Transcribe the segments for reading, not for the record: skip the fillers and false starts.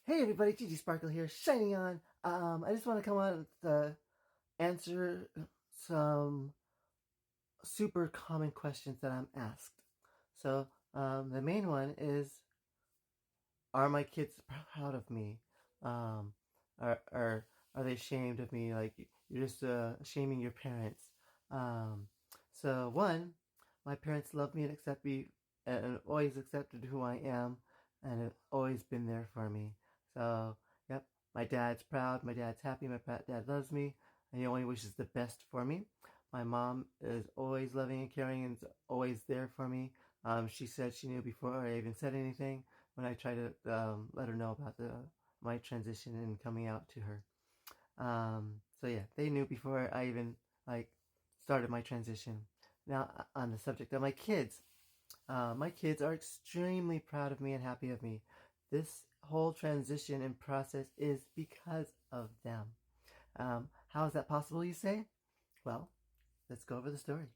Hey everybody, Gigi Sparkle here, shining on. I just want to come on to answer some super common questions that I'm asked. So, the main one is, are my kids proud of me? Um, are they ashamed of me? Like, you're just shaming your parents. Um, so one, my parents love me and accept me and always accepted who I am and have always been there for me. So, yep, my dad's proud, my dad's happy, my dad loves me, and he only wishes the best for me. My mom is always loving and caring and is always there for me. She said she knew before I even said anything when I tried to let her know about my transition and coming out to her. So yeah, they knew before I even like started my transition. Now on the subject of my kids are extremely proud of me and happy of me. This whole transition and process is because of them. How is that possible, you say? Well, let's go over the story.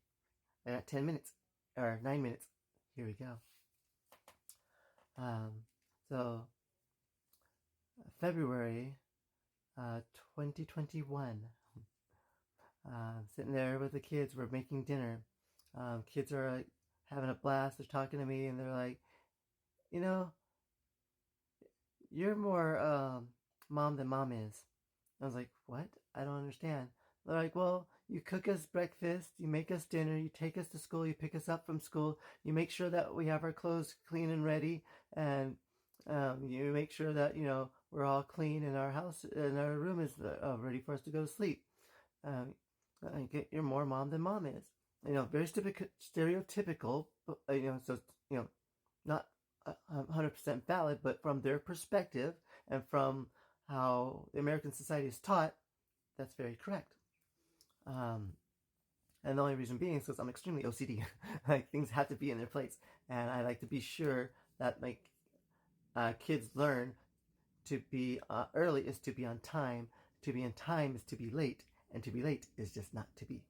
I got 10 minutes, or 9 minutes. Here we go. Um, so, February 2021. Sitting there with the kids, we're making dinner. Kids are like having a blast. They're talking to me, and they're like, you know, you're more mom than mom is. I was like, what? I don't understand. They're like, well, you cook us breakfast, you make us dinner, you take us to school, you pick us up from school, you make sure that we have our clothes clean and ready, and you make sure that we're all clean in our house and our room is ready for us to go to sleep. Um, you're more mom than mom is. Very stereotypical, but, so not 100% valid, but from their perspective and from how the American society is taught, that's very correct. And the only reason being is because I'm extremely OCD. Like, things have to be in their place, and I like to be sure that my kids learn to be early is to be on time. To be on time is to be late, and to be late is just not to be.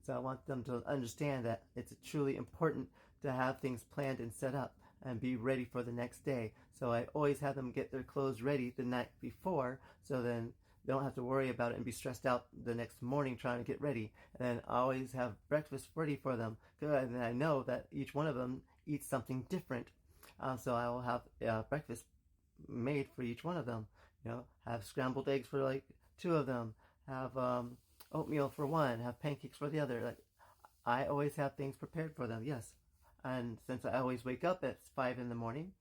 So I want them to understand that it's truly important to have things planned and set up and be ready for the next day. So I always have them get their clothes ready the night before, so then they don't have to worry about it and be stressed out the next morning trying to get ready. And then I always have breakfast ready for them. Good, and I know that each one of them eats something different. So I will have breakfast made for each one of them. Have scrambled eggs for like two of them. Have oatmeal for one. Have pancakes for the other. Like, I always have things prepared for them. Yes, and since I always wake up at 5 in the morning,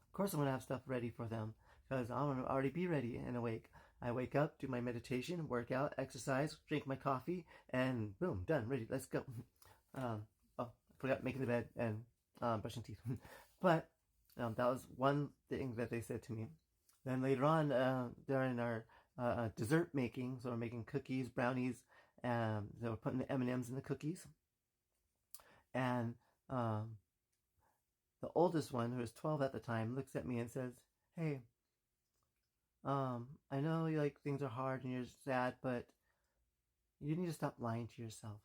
of course I'm gonna have stuff ready for them because I want to already be ready and awake. I wake up, do my meditation, work out, exercise, drink my coffee, and boom, done, ready. Let's go. Oh, I forgot making the bed and brushing teeth. But that was one thing that they said to me. Then later on, during our dessert making, so we're making cookies, brownies, and so we're putting the M&Ms in the cookies. And the oldest one, who was 12 at the time, looks at me and says, "Hey, I know like things are hard and you're sad, but you need to stop lying to yourself."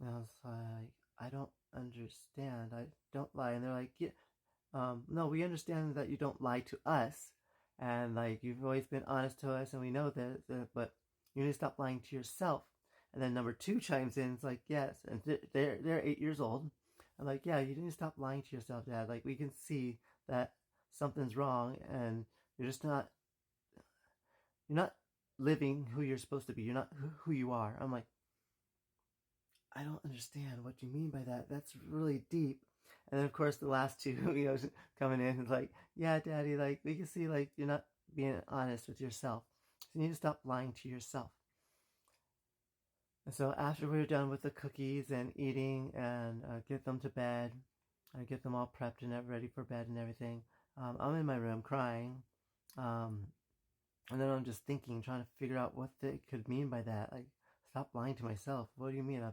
And I was like, "I don't understand. I don't lie." And they're like, "Yeah, no, we understand that you don't lie to us, and like you've always been honest to us, and we know that, but you need to stop lying to yourself." And then number two chimes in. It's like, yes, and they're 8 years old. I'm like, yeah, you need to stop lying to yourself, Dad. Like, we can see that something's wrong, and you're just not living who you're supposed to be. You're not who you are. I'm like, I don't understand what you mean by that. That's really deep. And then of course the last two, coming in and like, yeah, Daddy, like we can see like you're not being honest with yourself. So you need to stop lying to yourself. And so after we were done with the cookies and eating and get them to bed, I get them all prepped and ready for bed and everything. I'm in my room crying. Um, and then I'm just thinking, trying to figure out what they could mean by that. Like, stop lying to myself. What do you mean?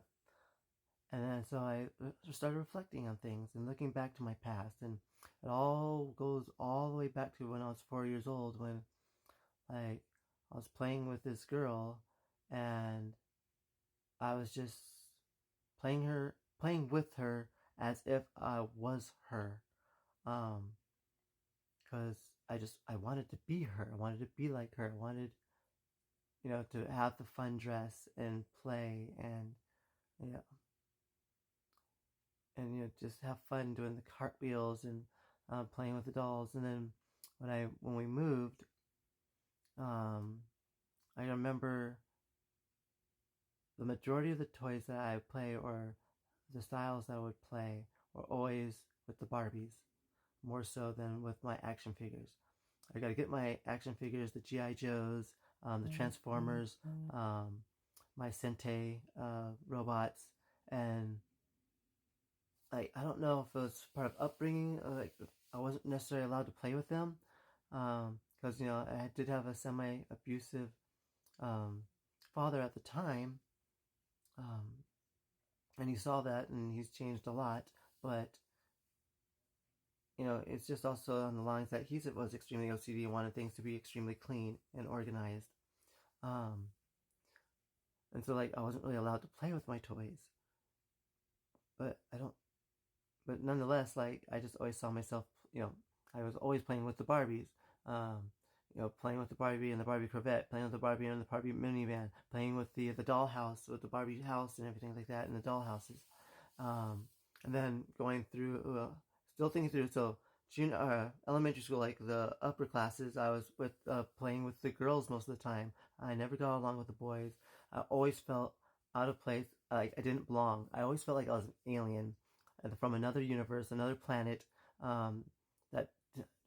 And then so I started reflecting on things and looking back to my past, and it all goes all the way back to when I was 4 years old, when like I was playing with this girl, and I was just playing with her as if I was her, because I wanted to be her. I wanted to be like her. I wanted, to have the fun dress and play and, you know, just have fun doing the cartwheels and playing with the dolls. And then when we moved, um, I remember the majority of the toys that I play or the styles that I would play were always with the Barbies, more so than with my action figures. I got to get my action figures, the G.I. Joes, the Transformers, my Sentai robots, and like I don't know if it was part of upbringing, like I wasn't necessarily allowed to play with them, because I did have a semi-abusive father at the time, um, and he saw that and he's changed a lot, but it's just also on the lines that he was extremely OCD and wanted things to be extremely clean and organized. Um, and so, like, I wasn't really allowed to play with my toys. But nonetheless, like, I just always saw myself, I was always playing with the Barbies. Playing with the Barbie and the Barbie Corvette, playing with the Barbie and the Barbie minivan, playing with the dollhouse, with the Barbie house and everything like that, and the dollhouses. And then going through, still thinking through, so elementary school, like the upper classes, I was playing with the girls most of the time. I never got along with the boys. I always felt out of place, like I didn't belong. I always felt like I was an alien from another universe, another planet, that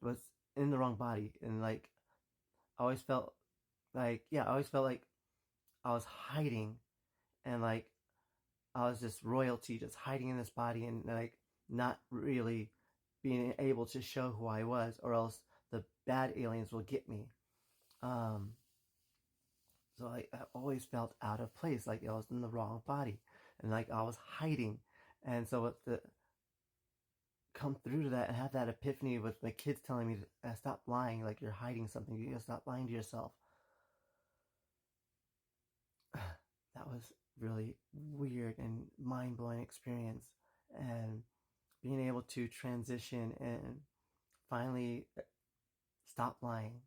was in the wrong body, and like I always felt like I was hiding, and like I was just royalty, just hiding in this body, and like not really being able to show who I was, or else the bad aliens will get me. Um, so I always felt out of place, like I was in the wrong body, and like I was hiding. And so with the come through to that and have that epiphany with my kids telling me to stop lying, like you're hiding something, you gotta stop lying to yourself. That was really weird and mind-blowing experience, and being able to transition and finally stop lying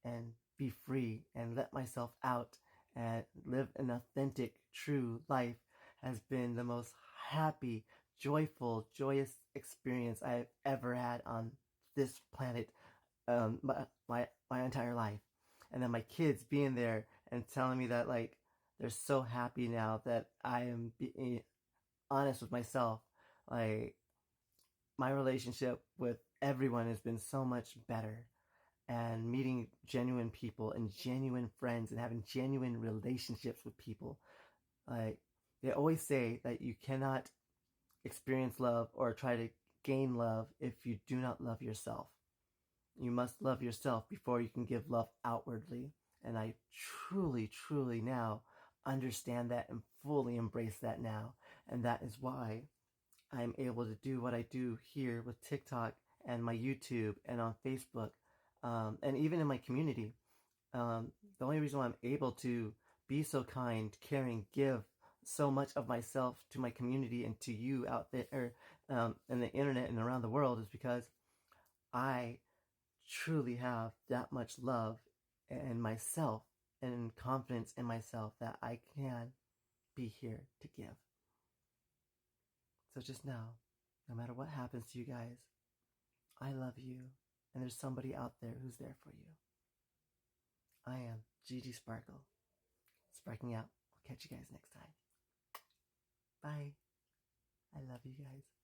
and be free and let myself out and live an authentic, true life has been the most happy, joyful, joyous experience I've ever had on this planet, my entire life. And then my kids being there and telling me that like they're so happy now that I am being honest with myself. Like my relationship with everyone has been so much better, and meeting genuine people and genuine friends and having genuine relationships with people. Like they always say that you cannot experience love or try to gain love if you do not love yourself. You must love yourself before you can give love outwardly. And I truly, truly now understand that and fully embrace that now. And that is why I'm able to do what I do here with TikTok and my YouTube and on Facebook, and even in my community. The only reason why I'm able to be so kind, caring, give so much of myself to my community and to you out there, in the internet and around the world, is because I truly have that much love in myself and confidence in myself that I can be here to give. So just know, no matter what happens to you guys, I love you, and there's somebody out there who's there for you. I am Gigi Sparkle, sparking out. I'll catch you guys next time. Bye. I love you guys.